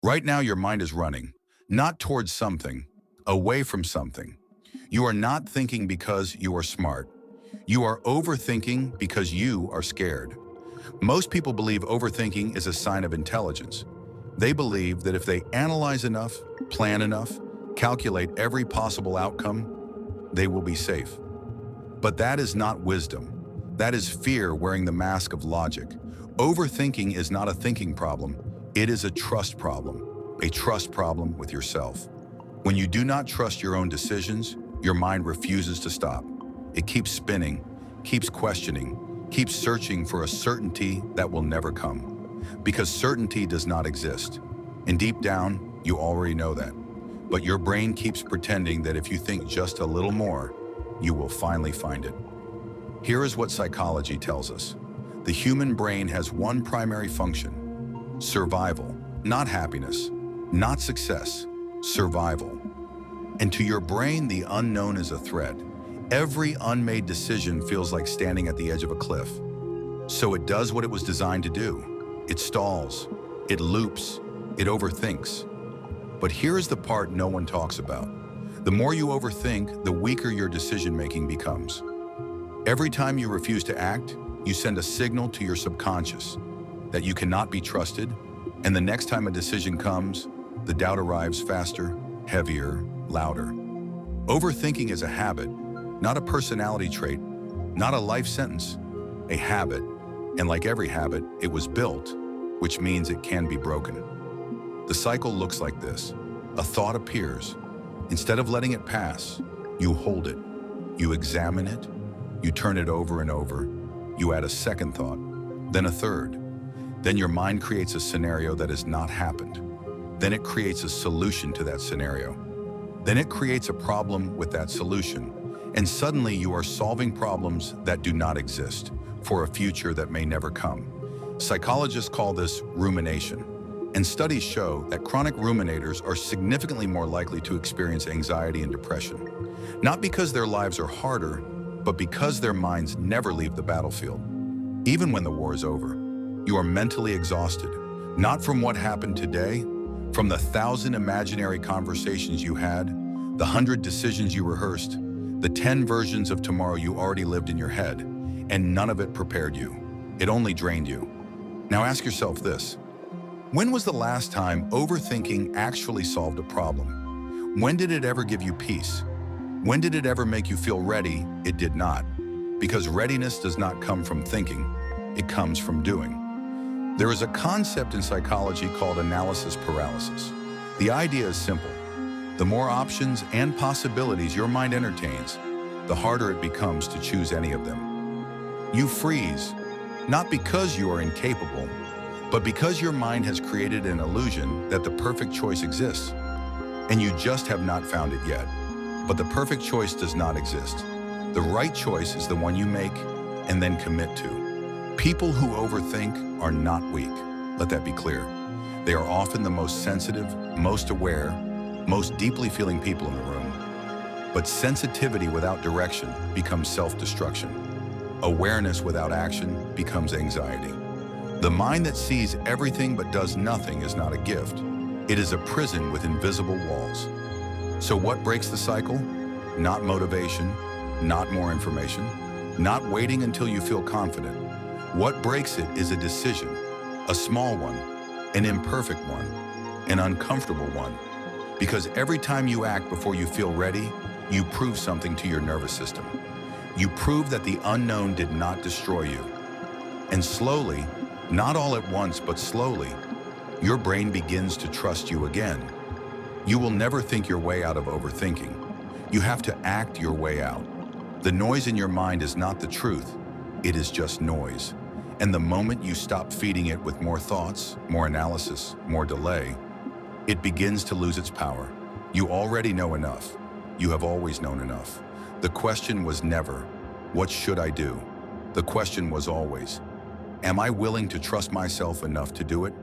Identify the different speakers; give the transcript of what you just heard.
Speaker 1: Right now, your mind is running, not towards something, away from something. You are not thinking because you are smart. You are overthinking because you are scared. Most people believe overthinking is a sign of intelligence. They believe that if they analyze enough, plan enough, calculate every possible outcome, they will be safe. But that is not wisdom. That is fear wearing the mask of logic. Overthinking is not a thinking problem. It is a trust problem with yourself. When you do not trust your own decisions, your mind refuses to stop. It keeps spinning, keeps questioning, keeps searching for a certainty that will never come. Because certainty does not exist. And deep down, you already know that. But your brain keeps pretending that if you think just a little more, you will finally find it. Here is what psychology tells us. The human brain has one primary function: survival, not happiness, not success, survival. And to your brain, the unknown is a threat. Every unmade decision feels like standing at the edge of a cliff. So it does what it was designed to do. It stalls, it loops, it overthinks. But here is the part no one talks about. The more you overthink, the weaker your decision-making becomes. Every time you refuse to act, you send a signal to your subconscious that you cannot be trusted, and the next time a decision comes, the doubt arrives faster, heavier, louder. Overthinking is a habit, not a personality trait, not a life sentence, a habit. And like every habit, it was built, which means it can be broken. The cycle looks like this. A thought appears. Instead of letting it pass, you hold it. You examine it. You turn it over and over. You add a second thought, then a third. Then your mind creates a scenario that has not happened. Then it creates a solution to that scenario. Then it creates a problem with that solution. And suddenly you are solving problems that do not exist for a future that may never come. Psychologists call this rumination. And studies show that chronic ruminators are significantly more likely to experience anxiety and depression. Not because their lives are harder, but because their minds never leave the battlefield. Even when the war is over, you are mentally exhausted, not from what happened today, from the 1,000 imaginary conversations you had, the 100 decisions you rehearsed, the 10 versions of tomorrow you already lived in your head, and none of it prepared you. It only drained you. Now ask yourself this. When was the last time overthinking actually solved a problem? When did it ever give you peace? When did it ever make you feel ready? It did not. Because readiness does not come from thinking, it comes from doing. There is a concept in psychology called analysis paralysis. The idea is simple. The more options and possibilities your mind entertains, the harder it becomes to choose any of them. You freeze, not because you are incapable, but because your mind has created an illusion that the perfect choice exists. And you just have not found it yet. But the perfect choice does not exist. The right choice is the one you make and then commit to. People who overthink are not weak. Let that be clear. They are often the most sensitive, most aware, most deeply feeling people in the room. But sensitivity without direction becomes self-destruction. Awareness without action becomes anxiety. The mind that sees everything but does nothing is not a gift. It is a prison with invisible walls. So what breaks the cycle? Not motivation, not more information, not waiting until you feel confident. What breaks it is a decision, a small one, an imperfect one, an uncomfortable one. Because every time you act before you feel ready, you prove something to your nervous system. You prove that the unknown did not destroy you. And slowly, not all at once, but slowly, your brain begins to trust you again. You will never think your way out of overthinking. You have to act your way out. The noise in your mind is not the truth. It is just noise. And the moment you stop feeding it with more thoughts, more analysis, more delay, it begins to lose its power. You already know enough. You have always known enough. The question was never, what should I do? The question was always, am I willing to trust myself enough to do it?